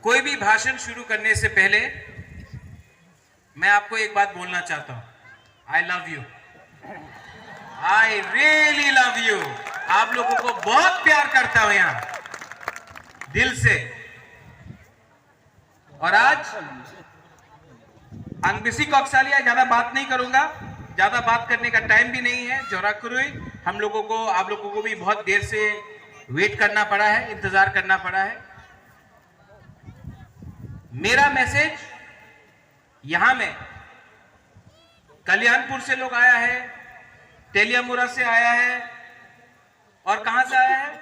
कोई भी भाषण शुरू करने से पहले मैं आपको एक बात बोलना चाहता हूं। I love you, I really love you. आप लोगों को बहुत प्यार करता हूं यहां दिल से। और आज अंगबिसी कौकसालिया ज्यादा बात नहीं करूंगा, ज्यादा बात करने का टाइम भी नहीं है। जोराकुरुई हम लोगों को, आप लोगों को भी बहुत देर से वेट करना पड़ा है, इंतजार करना पड़ा है। मेरा मैसेज यहां में कल्याणपुर से लोग आया है, तेलियामुरा से आया है, और कहां से आया है?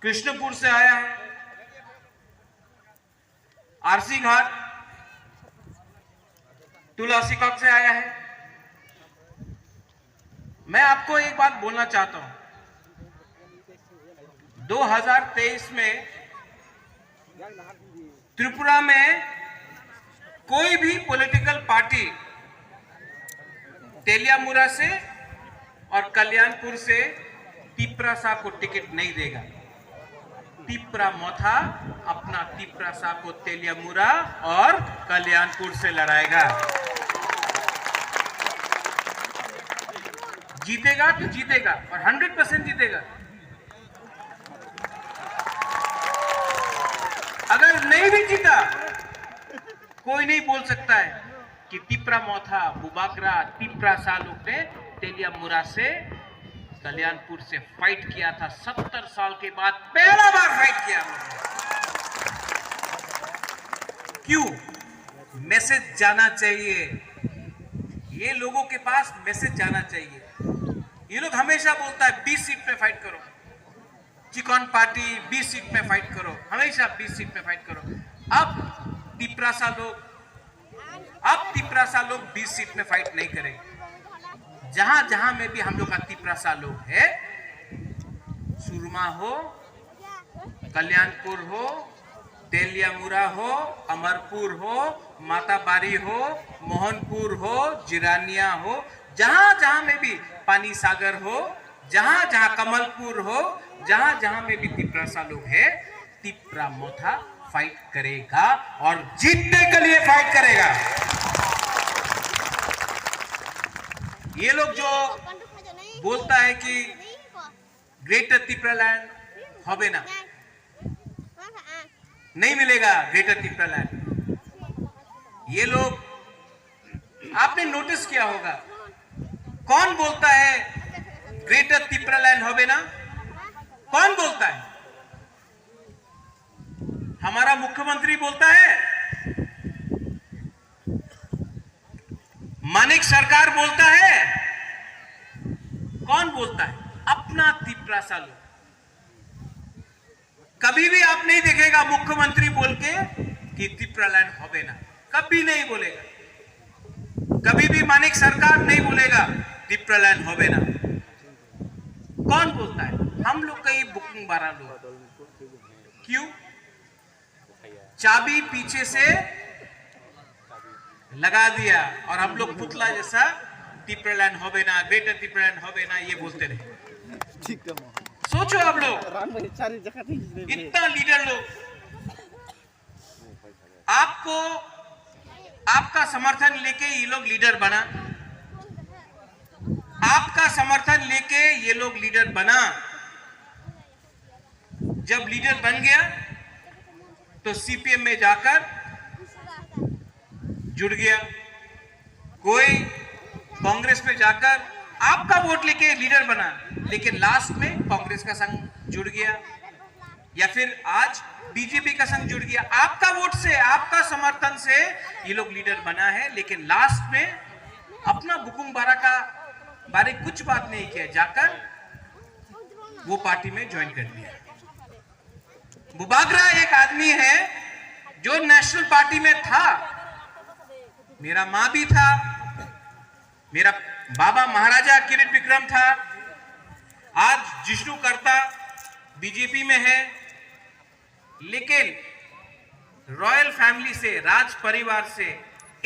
कृष्णपुर से आया है, आरसी घाट, तुलसीबाग से आया है। मैं आपको एक बात बोलना चाहता हूं। 2023 में त्रिपुरा में कोई भी पॉलिटिकल पार्टी तेलियामुरा से और कल्याणपुर से तिप्रासा को टिकट नहीं देगा। तिप्रा मोथा अपना तिप्रासा को तेलियामुरा और कल्याणपुर से लड़ाएगा। जीतेगा तो जीतेगा, और 100% जीतेगा। अगर नहीं भी जीता, कोई नहीं बोल सकता है कि तिप्रा मोथा, बुबागरा, तिप्रासा लोग ने तेलियामुरा से कल्याणपुर से फाइट किया था। 70 साल के बाद पहला बार फाइट किया। क्यों? मैसेज जाना चाहिए, ये लोगों के पास मैसेज जाना चाहिए। ये लोग हमेशा बोलता है 20 सीट पे फाइट करो, चिकन पार्टी 20 सीट में फाइट करो, हमेशा 20 सीट में फाइट करो। अब तिप्रासा लोग 20 सीट में फाइट नहीं करेंगे। जहां जहां में भी हम लोग का तिप्रासा लोग है, सुरमा हो, कल्याणपुर हो, तेलियामुरा हो, अमरपुर हो, माताबारी हो, मोहनपुर हो, जिरानिया हो, जहां जहां में भी पानी सागर हो, जहां जहां कमलपुर हो, जहां जहां में भी तिप्रासा लोग है, तिप्रा मोथा फाइट करेगा और जीतने के लिए फाइट करेगा। ये लोग जो बोलता है कि ग्रेटर तिप्रालैंड होबे ना, नहीं मिलेगा ग्रेटर तिप्रालैंड। ये लोग, आपने नोटिस किया होगा, कौन बोलता है ग्रेटर तिप्रालैंड होबे ना? कौन बोलता है? हमारा मुख्यमंत्री बोलता है, मानिक सरकार बोलता है। कौन बोलता है? अपना तिप्रासा लोग। कभी भी आप नहीं देखेगा मुख्यमंत्री बोल के कि तिप्रालैंड होबे ना, कभी नहीं बोलेगा। कभी भी मानिक सरकार नहीं बोलेगा तिप्रालैंड होबे ना। कौन बोलता है? हम लोग का ये बुकिंग 12 लोग। क्यों? चाबी पीछे से लगा दिया और हम लोग पुतला जैसा तिप्रालैंड होबे ना, ग्रेटर तिप्रालैंड होबे ना, ये बोलते रहे। सोचो आप लोग, इतना लीडर लोग, आपको आपका समर्थन लेके ये लोग लीडर बना, आपका समर्थन लेके ये लोग लीडर बना। जब लीडर बन गया तो सीपीएम में जाकर जुड़ गया, कोई कांग्रेस में जाकर आपका वोट लेके लीडर बना, लेकिन लास्ट में कांग्रेस का संग जुड़ गया, या फिर आज बीजेपी का संग जुड़ गया। आपका वोट से, आपका समर्थन से ये लोग लीडर बना है, लेकिन लास्ट में अपना बुकुंग बारे कुछ बात नहीं किया, जाकर वो पार्टी में ज्वाइन कर दिया। बुबागरा एक आदमी है जो नेशनल पार्टी में था, मेरा मां भी था, मेरा बाबा महाराजा किरीट विक्रम था, आज जिष्णु करता बीजेपी में है, लेकिन रॉयल फैमिली से, राज परिवार से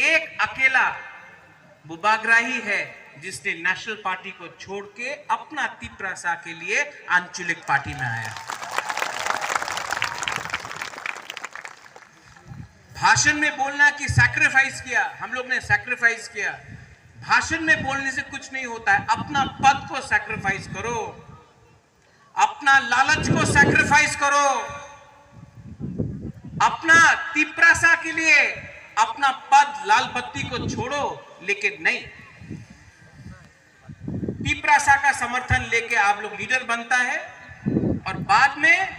एक अकेला बुबागरा ही है जिसने नेशनल पार्टी को छोड़ के अपना तिप्रासा के लिए आंचलिक पार्टी में आया। भाषण में बोलना कि सैक्रिफाइस किया, हम लोग ने सैक्रिफाइस किया। भाषण में बोलने से कुछ नहीं होता है। अपना पद को सैक्रिफाइस करो, अपना लालच को सैक्रिफाइस करो, अपना तिपरासा के लिए अपना पद लाल बत्ती को छोड़ो, लेकिन नहीं, तिपरासा का समर्थन लेके आप लोग लीडर बनता है और बाद में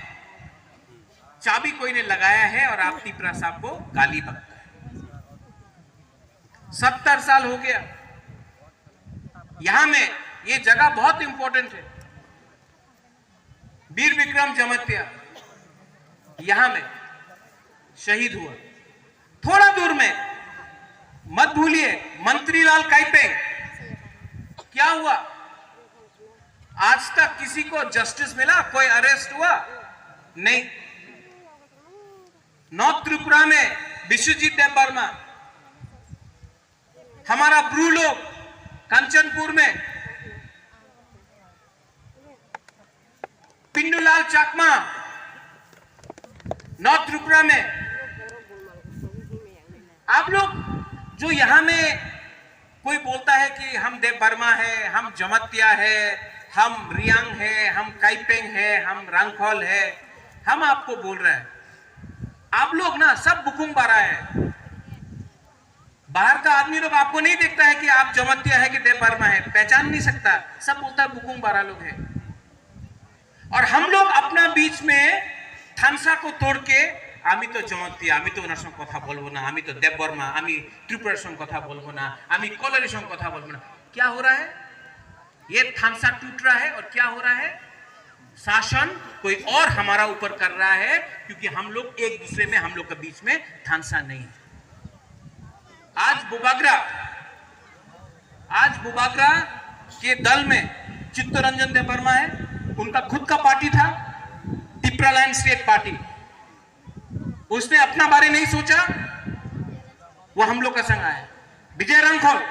चाबी कोई ने लगाया है और आप तिपरासा को गाली बकता है। 70 साल हो गया। यहां में ये जगह बहुत इंपॉर्टेंट है। वीर विक्रम जमत्या यहां में शहीद हुआ। थोड़ा दूर में मत भूलिए मंत्रीलाल काइपेंग, क्या हुआ? आज तक किसी को जस्टिस मिला? कोई अरेस्ट हुआ? नहीं। नॉर्थ त्रिपुरा में विश्वजीत देबबर्मा, हमारा ब्रू लोग कंचनपुर में पिंडूलाल चाकमा, नॉर्थ त्रिपुरा में आप लोग जो यहां में कोई बोलता है कि हम देबबर्मा है, हम जमत्या है, हम रियांग है, हम काइपेंग है, हम रांगखोल है, हम आपको बोल रहे हैं, आप लोग ना सब बुकुंग बारा है। बाहर का आदमी लोग आपको नहीं देखता है कि आप जमत्या है कि देबबर्मा है, पहचान नहीं सकता, सब बोलता है बुकुंग बारा लोग है। और हम लोग अपना बीच में थानसा को तोड़ के आमी तो जमत्या, आमी तो ओनार संगे कथा बोलबो ना, आमी तो देबबर्मा, आमी त्रिपुरार संगे कथा बोलबो ना, आमी कलरेर संगे कथा बोलबो ना। क्या हो रहा है? ये थानसा टूट रहा है और क्या हो रहा है? शासन कोई और हमारा ऊपर कर रहा है, क्योंकि हम लोग एक दूसरे में, हम लोग के बीच में थानसा नहीं है। आज बुबागरा के दल में चित्तरंजन देबबर्मा है, उनका खुद का पार्टी था तिपरालैंड स्टेट पार्टी। उसने अपना बारे नहीं सोचा, वो हम लोग का संग आया। विजय रांगखोल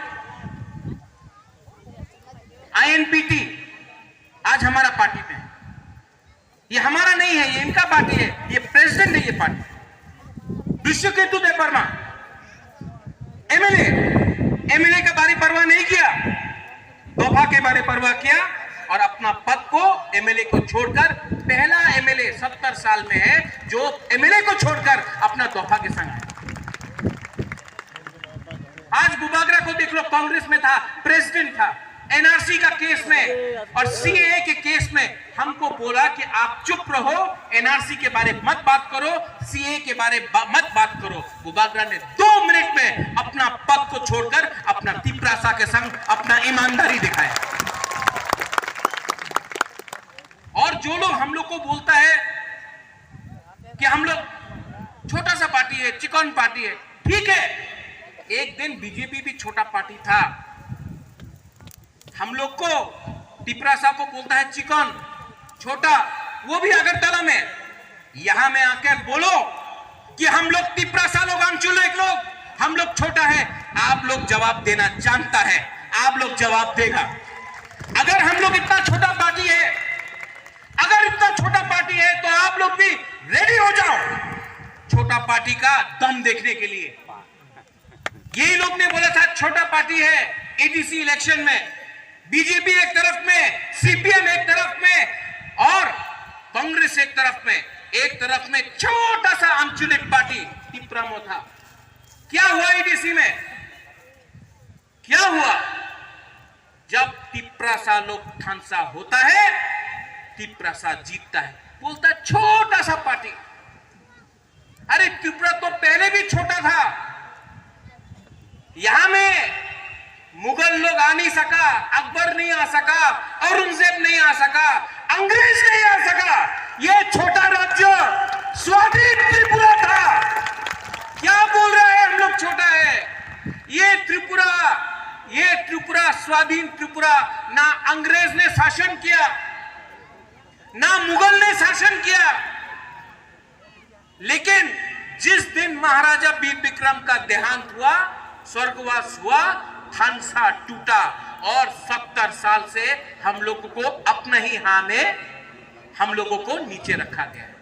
INPT आज हमारा पार्टी में, ये हमारा नहीं है, ये इनका पार्टी है, ये प्रेसिडेंट है ये पार्टी। विश्वकेतु देबबर्मा एमएलए का बारे परवाह नहीं किया, दोफा के बारे परवाह किया और अपना पद को एमएलए को छोड़कर, पहला एमएलए 70 साल में है जो एमएलए को छोड़कर अपना दोफा के संग है। आज बुबागरा को देख लो, कांग्रेस में था, प्रेसिडेंट था, एनआरसी का केस में और सीएए के केस में हमको बोला कि आप चुप रहो, एनआरसी के बारे मत बात करो, सीएए के बारे मत बात करो। बुबागरा ने 2 मिनट में अपना पद को छोड़कर अपना तिपरासा के संग अपना ईमानदारी दिखाया। और जो लोग हम लोग को बोलता है कि हम लोग छोटा सा पार्टी है, चिकन पार्टी है, ठीक है, एक दिन बीजेपी भी छोटा पार्टी था। हम लोग को तिपरासा को बोलता है चिकन, छोटा, वो भी अगरतला में। यहां में आकर बोलो कि हम लोग तिपरासा लोग, आंचलिक लोग, हम लोग छोटा है, आप लोग जवाब देना जानता है, आप लोग जवाब देगा। अगर हम लोग इतना छोटा पार्टी है, अगर इतना छोटा पार्टी है तो आप लोग भी रेडी हो जाओ छोटा पार्टी का दम देखने के लिए। यही लोग ने बोला था छोटा पार्टी है, एडीसी इलेक्शन में बीजेपी एक तरफ में, सीपीएम एक तरफ में और कांग्रेस एक तरफ में, एक तरफ में छोटा सा आंचलिक पार्टी तिपरामो था। क्या हुआ एडीसी में? क्या हुआ? जब तिपरासा लोग थानसा होता है, तिपरासा जीतता है। बोलता छोटा सा पार्टी, अरे त्रिपुरा तो पहले भी छोटा था, यहां में मुगल लोग आ नहीं सका, अकबर नहीं आ सका, औरंगजेब नहीं आ सका, अंग्रेज नहीं आ सका, ये छोटा राज्य स्वाधीन त्रिपुरा था। क्या बोल रहा है हम लोग छोटा है? ये त्रिपुरा स्वाधीन त्रिपुरा, ना अंग्रेज ने शासन किया, ना मुगल ने शासन किया, लेकिन जिस दिन महाराजा वीर विक्रम का देहांत हुआ, स्वर्गवास हुआ, थानसा टूटा और 70 साल से हम लोगों को अपने ही हाथ में हम लोगों को नीचे रखा गया है।